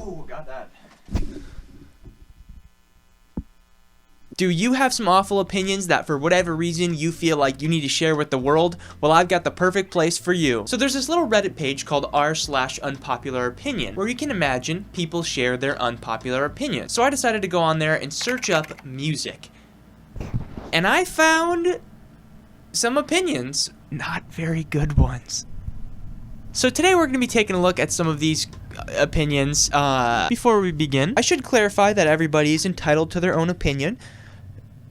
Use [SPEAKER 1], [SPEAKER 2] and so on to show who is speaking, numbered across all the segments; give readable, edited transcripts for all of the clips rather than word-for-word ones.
[SPEAKER 1] Oh, got that.
[SPEAKER 2] Do you have some awful opinions that for whatever reason you feel like you need to share with the world? Well, I've got the perfect place for you. So there's this little Reddit page called r/unpopular opinion, where you can imagine people share their unpopular opinions. So I decided to go on there and search up music. And I found some opinions, not very good ones. So today we're going to be taking a look at some of these opinions. Before we begin, I should clarify that everybody is entitled to their own opinion,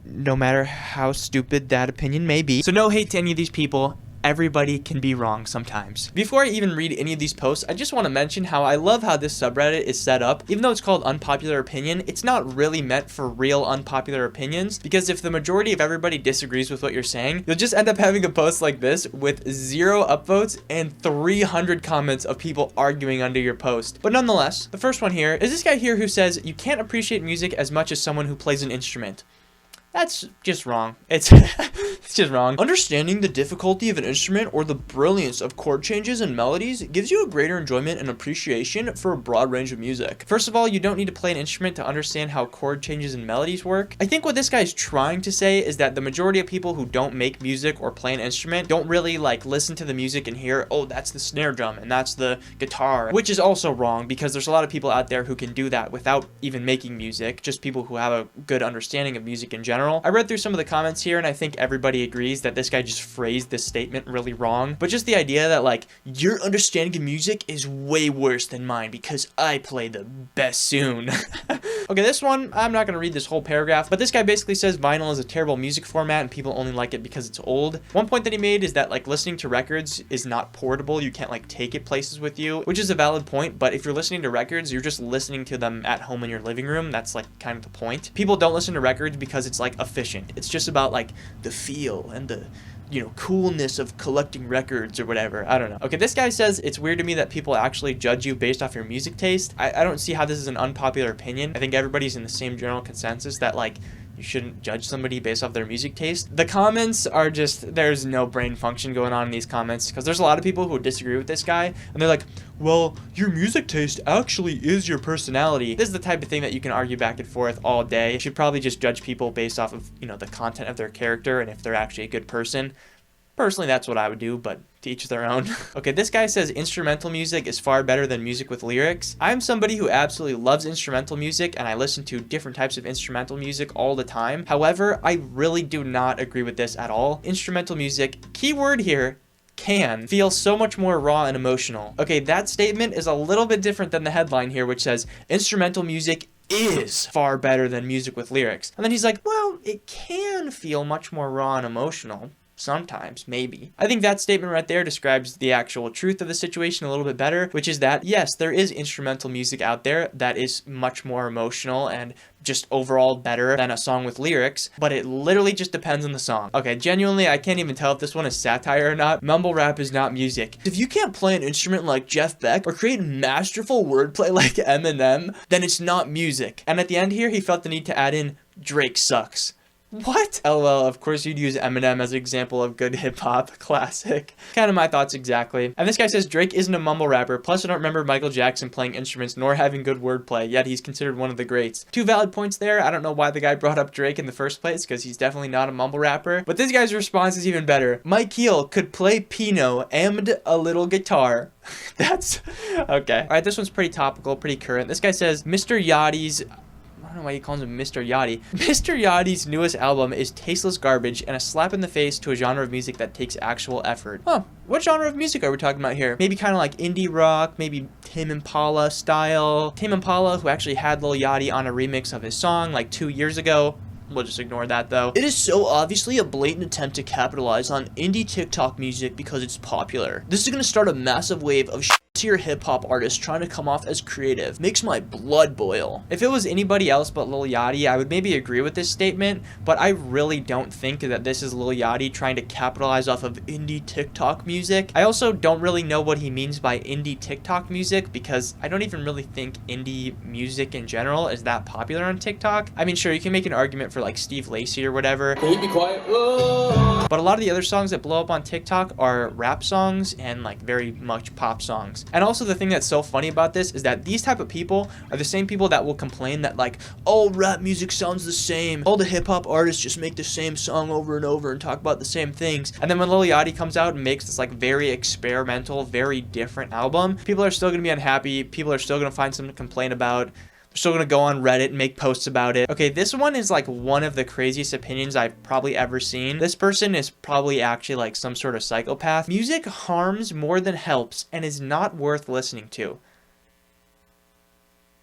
[SPEAKER 2] no matter how stupid that opinion may be. So no hate to any of these people. Everybody can be wrong sometimes. Before I even read any of these posts, I just want to mention how I love how this subreddit is set up. Even though it's called unpopular opinion, it's not really meant for real unpopular opinions, because if the majority of everybody disagrees with what you're saying, you'll just end up having a post like this with 0 upvotes and 300 comments of people arguing under your post. But nonetheless, the first one here is this guy here who says you can't appreciate music as much as someone who plays an instrument. That's just wrong. It's just wrong. Understanding the difficulty of an instrument or the brilliance of chord changes and melodies gives you a greater enjoyment and appreciation for a broad range of music. First of all, you don't need to play an instrument to understand how chord changes and melodies work. I think what this guy is trying to say is that the majority of people who don't make music or play an instrument don't really like listen to the music and hear, oh, that's the snare drum and that's the guitar, which is also wrong because there's a lot of people out there who can do that without even making music, just people who have a good understanding of music in general. I read through some of the comments here and I think everybody agrees that this guy just phrased this statement really wrong. But just the idea that like, your understanding of music is way worse than mine because I play the bassoon. Okay, this one, I'm not going to read this whole paragraph, but this guy basically says vinyl is a terrible music format and people only like it because it's old. One point that he made is that like listening to records is not portable. You can't like take it places with you, which is a valid point. But if you're listening to records, you're just listening to them at home in your living room. That's like kind of the point. People don't listen to records because it's like efficient. It's just about like the feel and the, you know, coolness of collecting records or whatever. I don't know. Okay, this guy says it's weird to me that people actually judge you based off your music taste. I don't see how this is an unpopular opinion. I think everybody's in the same general consensus that like you shouldn't judge somebody based off their music taste. The comments are just, there's no brain function going on in these comments because there's a lot of people who disagree with this guy and they're like, well, your music taste actually is your personality. This is the type of thing that you can argue back and forth all day. You should probably just judge people based off of, you know, the content of their character and if they're actually a good person. Personally, that's what I would do, but to each their own. Okay, this guy says instrumental music is far better than music with lyrics. I'm somebody who absolutely loves instrumental music, and I listen to different types of instrumental music all the time. However, I really do not agree with this at all. Instrumental music, keyword here, can feel so much more raw and emotional. Okay, that statement is a little bit different than the headline here, which says instrumental music is far better than music with lyrics. And then he's like, well, it can feel much more raw and emotional. Sometimes, maybe. I think that statement right there describes the actual truth of the situation a little bit better, which is that, yes, there is instrumental music out there that is much more emotional and just overall better than a song with lyrics, but it literally just depends on the song. Okay, genuinely, I can't even tell if this one is satire or not. Mumble rap is not music. If you can't play an instrument like Jeff Beck or create masterful wordplay like Eminem, then it's not music. And at the end here, he felt the need to add in, Drake sucks. What? LOL, of course you'd use Eminem as an example of good hip-hop classic. Kind of my thoughts exactly. And this guy says Drake isn't a mumble rapper, plus I don't remember Michael Jackson playing instruments nor having good wordplay, yet he's considered one of the greats. Two valid points there. I don't know why the guy brought up Drake in the first place, because he's definitely not a mumble rapper. But this guy's response is even better. Mike Heel could play Pinot and a little guitar. That's... okay. Alright, this one's pretty topical, pretty current. This guy says Mr. Yachty's... I don't know why he calls him Mr. Yachty. Mr. Yachty's newest album is tasteless garbage and a slap in the face to a genre of music that takes actual effort. Huh. What genre of music are we talking about here? Maybe kind of like indie rock, maybe Tame Impala style. Tame Impala, who actually had Lil Yachty on a remix of his song like 2 years ago. We'll just ignore that though. It is so obviously a blatant attempt to capitalize on indie TikTok music because it's popular. This is gonna start a massive wave of tier hip-hop artists trying to come off as creative. Makes my blood boil. If it was anybody else but Lil Yachty, I would maybe agree with this statement, but I really don't think that this is Lil Yachty trying to capitalize off of indie TikTok music. I also don't really know what he means by indie TikTok music because I don't even really think indie music in general is that popular on TikTok. I mean, sure, you can make an argument for like Steve Lacy or whatever.
[SPEAKER 1] Can you be quiet? Whoa.
[SPEAKER 2] but a lot of the other songs that blow up on TikTok are rap songs and like very much pop songs. And also the thing that's so funny about this is that these type of people are the same people that will complain that like, oh, rap music sounds the same, all the hip-hop artists just make the same song over and over and talk about the same things. And then when Lil Yachty comes out and makes this like very experimental, very different album, people are still gonna be unhappy, people are still gonna find something to complain about. They're still gonna go on Reddit and make posts about it. Okay, this one is like one of the craziest opinions I've probably ever seen. This person is probably actually like some sort of psychopath. Music harms more than helps and is not worth listening to.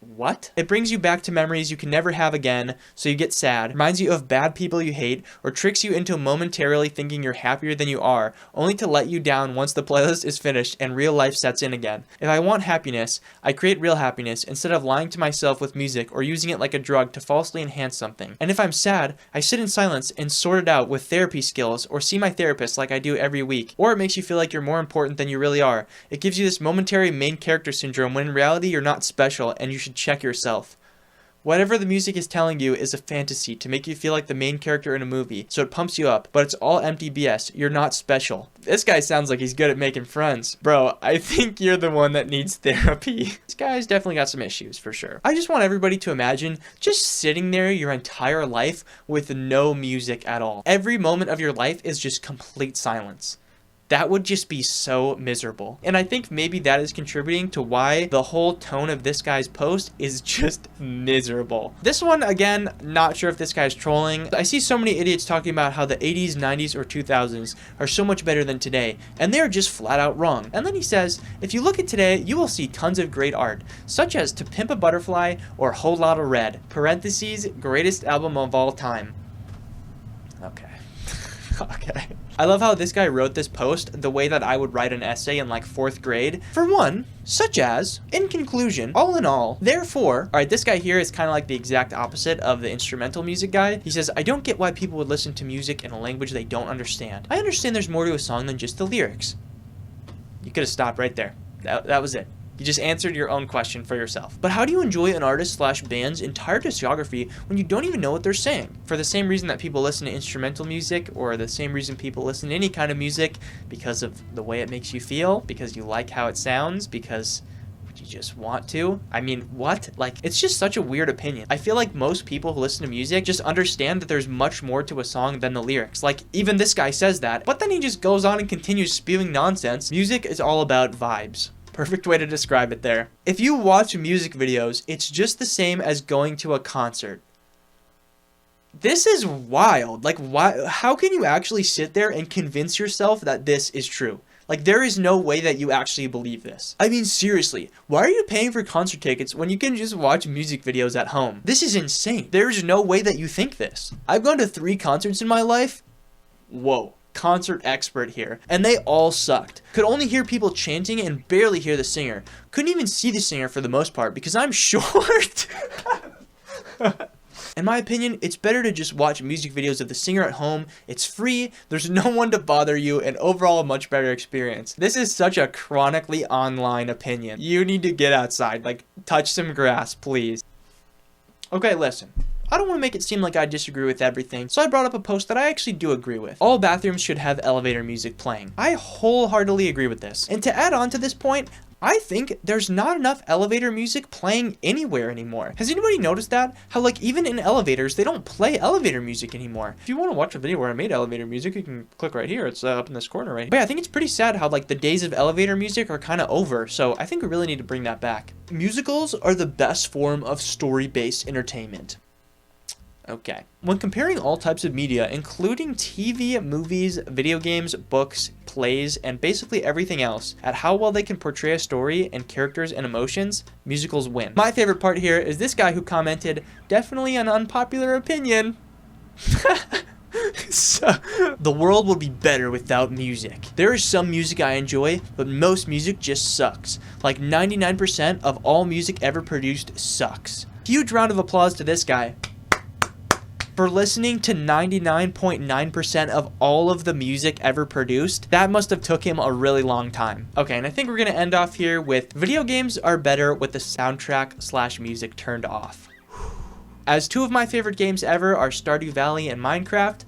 [SPEAKER 2] What? It brings you back to memories you can never have again, so you get sad, reminds you of bad people you hate, or tricks you into momentarily thinking you're happier than you are, only to let you down once the playlist is finished and real life sets in again. If I want happiness, I create real happiness instead of lying to myself with music or using it like a drug to falsely enhance something. And if I'm sad, I sit in silence and sort it out with therapy skills or see my therapist like I do every week. Or it makes you feel like you're more important than you really are. It gives you this momentary main character syndrome when in reality you're not special and you should check yourself. Whatever the music is telling you is a fantasy to make you feel like the main character in a movie, so it pumps you up, but it's all empty BS. You're not special. This guy sounds like he's good at making friends. Bro, I think you're the one that needs therapy. This guy's definitely got some issues, for sure. I just want everybody to imagine just sitting there your entire life with no music at all. Every moment of your life is just complete silence. That would just be so miserable. And I think maybe that is contributing to why the whole tone of this guy's post is just miserable. This one, again, not sure if this guy's trolling. I see so many idiots talking about how the 80s, 90s, or 2000s are so much better than today, and they're just flat out wrong. And then he says, if you look at today, you will see tons of great art, such as To Pimp a Butterfly or Whole Lotta Red, parentheses, greatest album of all time. Okay. Okay. I love how this guy wrote this post the way that I would write an essay in like 4th grade. For one, such as, in conclusion, all in all, therefore. Alright, this guy here is kind of like the exact opposite of the instrumental music guy. He says, I don't get why people would listen to music in a language they don't understand. I understand there's more to a song than just the lyrics. You could have stopped right there. That was it. You just answered your own question for yourself. But how do you enjoy an artist/band's entire discography when you don't even know what they're saying? For the same reason that people listen to instrumental music, or the same reason people listen to any kind of music, because of the way it makes you feel, because you like how it sounds, because you just want to. I mean, what? Like, it's just such a weird opinion. I feel like most people who listen to music just understand that there's much more to a song than the lyrics. Like, even this guy says that, but then he just goes on and continues spewing nonsense. Music is all about vibes. Perfect way to describe it there. If you watch music videos, it's just the same as going to a concert. This is wild. Like, why? How can you actually sit there and convince yourself that this is true? Like, there is no way that you actually believe this. I mean, seriously, why are you paying for concert tickets when you can just watch music videos at home? This is insane. There's no way that you think this. I've gone to 3 concerts in my life. Whoa. Concert expert here, and they all sucked. Could only hear people chanting and barely hear the singer. Couldn't even see the singer for the most part because I'm short. In my opinion, it's better to just watch music videos of the singer at home. It's free, there's no one to bother you, and overall a much better experience. This is such a chronically online opinion. You need to get outside, like touch some grass, please. Okay, listen. I don't want to make it seem like I disagree with everything, so I brought up a post that I actually do agree with. All bathrooms should have elevator music playing. I wholeheartedly agree with this. And to add on to this point, I think there's not enough elevator music playing anywhere anymore. Has anybody noticed that? How like even in elevators, they don't play elevator music anymore. If you want to watch a video where I made elevator music, you can click right here. It's up in this corner right here. But yeah, I think it's pretty sad how like the days of elevator music are kind of over. So I think we really need to bring that back. Musicals are the best form of story-based entertainment. Okay. When comparing all types of media, including TV, movies, video games, books, plays, and basically everything else, at how well they can portray a story and characters and emotions, musicals win. My favorite part here is this guy who commented, definitely an unpopular opinion. So, the world would be better without music. There is some music I enjoy, but most music just sucks. Like 99% of all music ever produced sucks. Huge round of applause to this guy for listening to 99.9% of all of the music ever produced. That must have took him a really long time. Okay, and I think we're gonna end off here with video games are better with the soundtrack/music turned off. As 2 of my favorite games ever are Stardew Valley and Minecraft,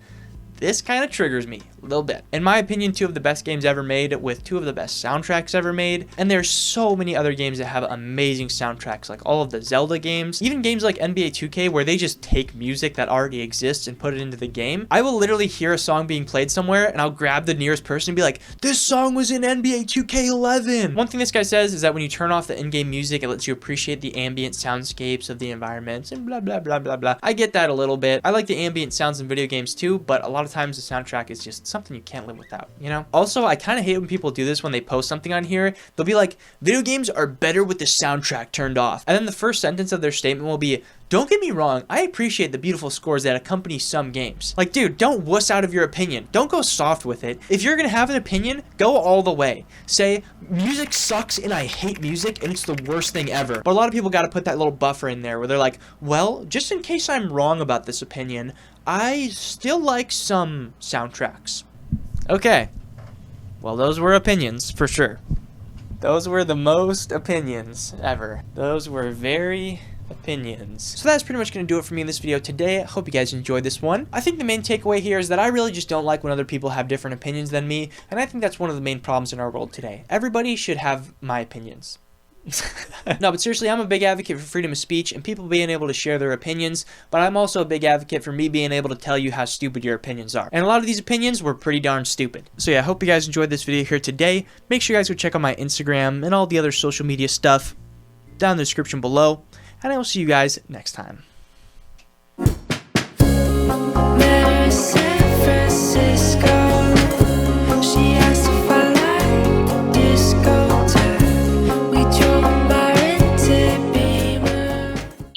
[SPEAKER 2] this kind of triggers me. a little bit. In my opinion, 2 of the best games ever made with 2 of the best soundtracks ever made. And there's so many other games that have amazing soundtracks, like all of the Zelda games, even games like NBA 2K where they just take music that already exists and put it into the game. I will literally hear a song being played somewhere and I'll grab the nearest person and be like, this song was in NBA 2K11. One thing this guy says is that when you turn off the in-game music, it lets you appreciate the ambient soundscapes of the environments and blah, blah, blah, blah, blah. I get that a little bit. I like the ambient sounds in video games too, but a lot of times the soundtrack is just something you can't live without, you know? Also, I kind of hate when people do this when they post something on here. They'll be like, video games are better with the soundtrack turned off. And then the first sentence of their statement will be, don't get me wrong, I appreciate the beautiful scores that accompany some games. Like, dude, don't wuss out of your opinion. Don't go soft with it. If you're gonna have an opinion, go all the way. Say, music sucks and I hate music and it's the worst thing ever. But a lot of people gotta put that little buffer in there where they're like, well, just in case I'm wrong about this opinion, I still like some soundtracks. Okay. Well, those were opinions, for sure. Those were the most opinions ever. Those were very opinions. So that's pretty much going to do it for me in this video today. I hope you guys enjoyed this one. I think the main takeaway here is that I really just don't like when other people have different opinions than me, and I think that's one of the main problems in our world today. Everybody should have my opinions. No, but seriously, I'm a big advocate for freedom of speech and people being able to share their opinions, but I'm also a big advocate for me being able to tell you how stupid your opinions are. And a lot of these opinions were pretty darn stupid. So yeah, I hope you guys enjoyed this video here today. Make sure you guys go check out my Instagram and all the other social media stuff down in the description below, and I will see you guys next time.